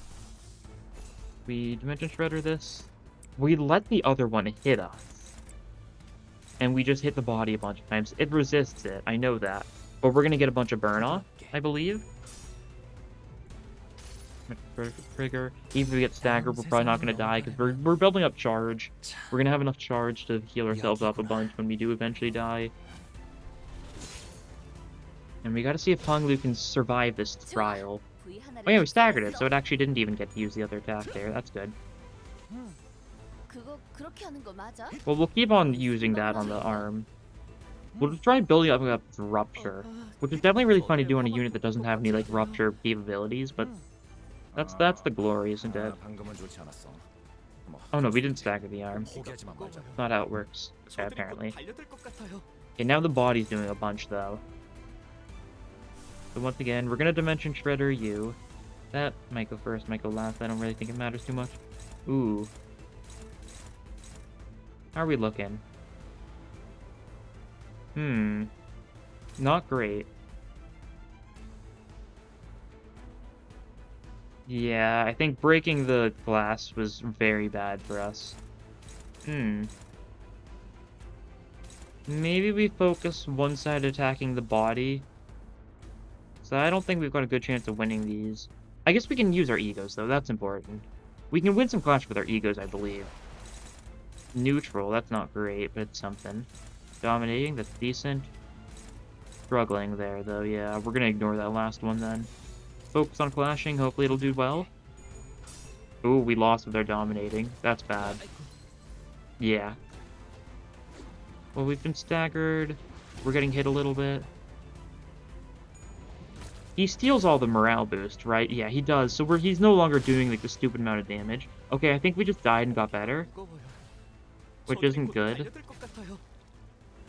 We Dimension Shredder this. We let the other one hit us. And we just hit the body a bunch of times. It resists it. I know that. But we're going to get a bunch of burn off, I believe. Trigger. Even if we get staggered, we're probably not going to die because we're building up charge. We're going to have enough charge to heal ourselves up a bunch when we do eventually die. And we got to see if Honglu can survive this trial. Oh yeah, we staggered it, so it actually didn't even get to use the other attack there. That's good. Well, we'll keep on using that on the arm. We'll just try building up Rupture, which is definitely really fun to do on a unit that doesn't have any like Rupture capabilities, but That's the glory, isn't it? Oh no, we didn't stagger the arm. Not how it works, okay, apparently. Okay, now the body's doing a bunch, though. So once again, we're gonna Dimension Shredder you. That might go first, might go last. I don't really think it matters too much. Ooh. How are we looking? Not great. Yeah, I think breaking the glass was very bad for us. Maybe we focus one side attacking the body. So I don't think we've got a good chance of winning these. I guess we can use our egos, though. That's important. We can win some clash with our egos, I believe. Neutral, that's not great, but it's something. Dominating, that's decent. Struggling there, though, yeah. We're gonna ignore that last one, then. Focus on clashing, hopefully it'll do well. Ooh, we lost with our dominating. That's bad. Yeah. Well, we've been staggered. We're getting hit a little bit. He steals all the morale boost, right? Yeah, he does. So he's no longer doing, like, the stupid amount of damage. Okay, I think we just died and got better. Which isn't good.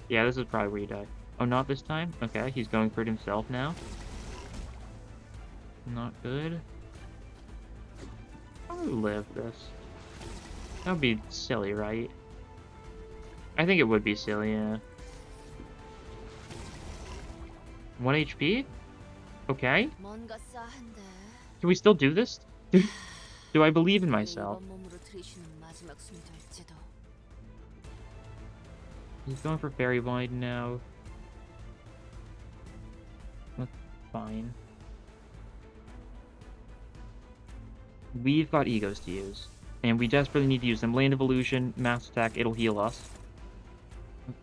Yeah, this is probably where you die. Oh, not this time? Okay, he's going for it himself now. Not good. How do we live this? That would be silly, right? I think it would be silly, yeah. 1 HP? Okay. Can we still do this? Do I believe in myself? He's going for Fairy Void now. That's fine. We've got egos to use. And we desperately need to use them. Land of Illusion, Mass Attack, it'll heal us.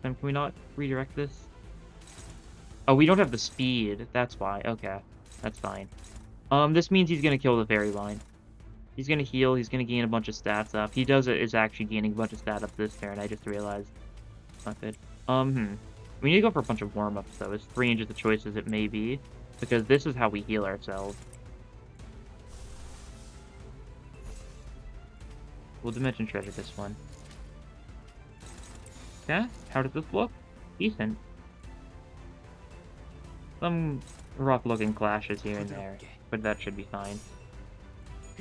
Can we not redirect this? Oh, we don't have the speed. That's why. Okay. That's fine. This means he's gonna kill the Fairy Line. He's gonna heal, he's gonna gain a bunch of stats up. He is actually gaining a bunch of stats up this turn, I just realized. Not good. We need to go for a bunch of warm-ups, though, as strange as the choices it may be. Because this is how we heal ourselves. We'll Dimension Treasure this one. Okay, how does this look? Decent. Some rough-looking clashes here and there, but that should be fine.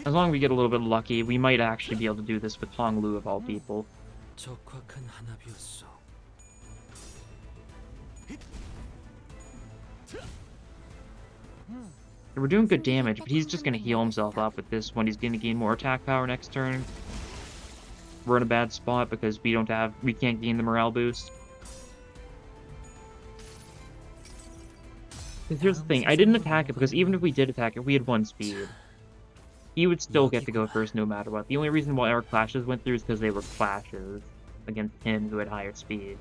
As long as we get a little bit lucky, we might actually be able to do this with Honglu of all people. We're doing good damage, but he's just going to heal himself up with this one. He's going to gain more attack power next turn. We're in a bad spot because we can't gain the morale boost. Because here's the thing, I didn't attack it because even if we did attack it, we had 1 speed. He would still get to go first no matter what. The only reason why our clashes went through is because they were clashes against him who had higher speed.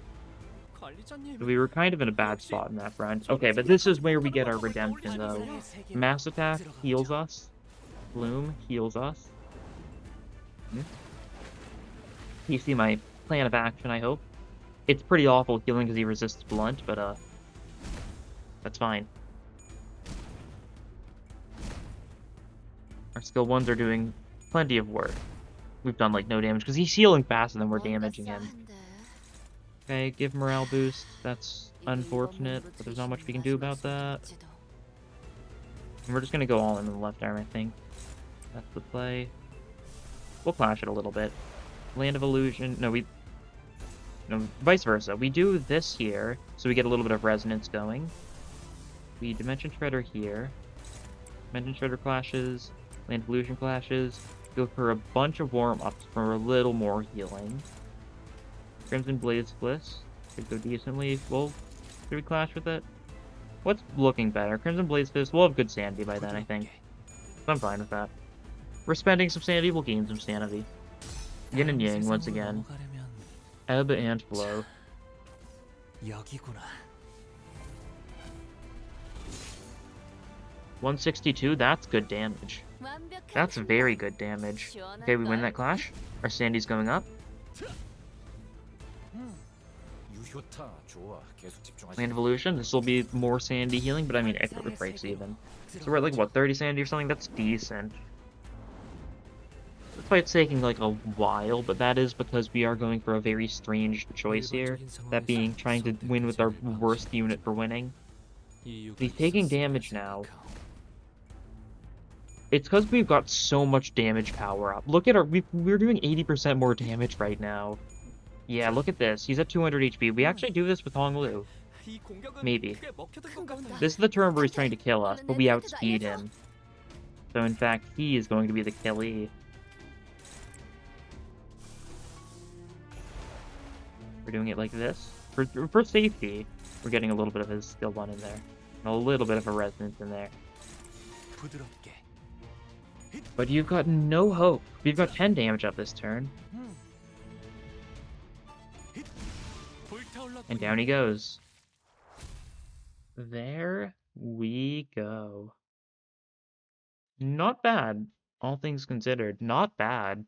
So we were kind of in a bad spot in that front. Okay, but this is where we get our redemption, though. Mass Attack heals us. Bloom heals us. You see my plan of action, I hope. It's pretty awful healing because he resists blunt, but, that's fine. Our skill 1s are doing plenty of work. We've done, like, no damage because he's healing faster than we're damaging him. Okay, give morale boost. That's unfortunate, but there's not much we can do about that. And we're just gonna go all in the left arm, I think. That's the play. We'll clash it a little bit. Land of Illusion. No, vice versa. We do this here, so we get a little bit of resonance going. We Dimension Shredder here. Dimension Shredder clashes. Land of Illusion clashes. Go for a bunch of warm-ups for a little more healing. Crimson Blaze Bliss. Could go decently. Well, should we clash with it? What's looking better? Crimson Blaze Bliss. We'll have good sanity by then, I think. So I'm fine with that. We're spending some sanity, we'll gain some sanity. Yin and Yang once again. Ebb and flow. 162, that's good damage. That's very good damage. Okay, we win that clash. Our sanity's going up. Land of Illusion, this will be more sanity healing, but I mean, it breaks even. So we're at like, what, 30 sanity or something? That's decent. fight's taking like a while, but that is because we are going for a very strange choice here. That being trying to win with our worst unit for winning. He's taking damage now. It's because we've got so much damage power up. Look at our... We're doing 80% more damage right now. Yeah, look at this. He's at 200 HP. We actually do this with Honglu. Maybe. This is the turn where he's trying to kill us, but we outspeed him. So in fact, he is going to be the killee. We're doing it like this. For safety, we're getting a little bit of his skill 1 in there. And a little bit of a resonance in there. But you've got no hope. We've got 10 damage up this turn. And down he goes. There we go. Not bad. All things considered, not bad.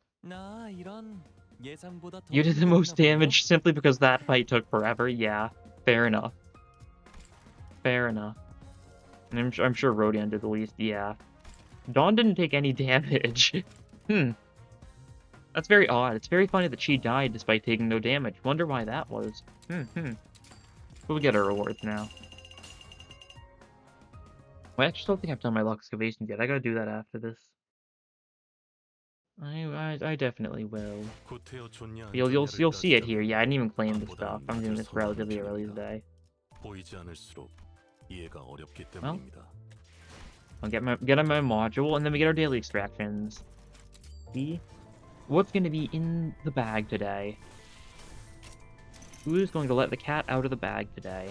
You did the most damage simply because that fight took forever. Yeah, fair enough. Fair enough. And I'm sure Rodion did the least. Yeah. Dawn didn't take any damage. That's very odd. It's very funny that she died despite taking no damage. Wonder why that was. We'll get our rewards now. Well, I actually don't think I've done my luck excavations yet. I gotta do that after this. I definitely will. You'll see it here. Yeah, I didn't even claim this stuff. I'm doing this relatively early today. Well, I'll get my module, and then we get our daily extractions. See what's gonna be in the bag today? Who's going to let the cat out of the bag today?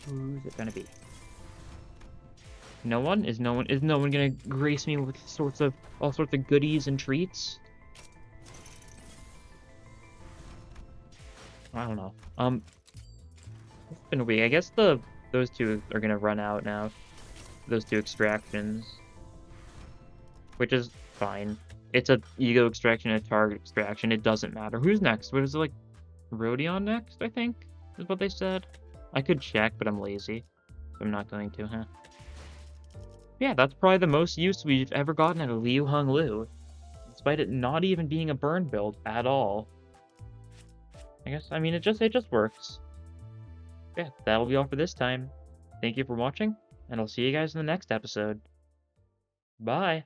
Who's it gonna be? No one? Is no one gonna grace me with all sorts of goodies and treats? I don't know. It's been a week. I guess those two are gonna run out now. Those two extractions. Which is fine. It's a ego extraction and a target extraction. It doesn't matter. Who's next? What is it, like Rodion next, I think? Is what they said. I could check, but I'm lazy. So I'm not going to, huh? Yeah, that's probably the most use we've ever gotten out of Liu Honglu. Despite it not even being a burn build at all. I mean, it just works. Yeah, that'll be all for this time. Thank you for watching, and I'll see you guys in the next episode. Bye!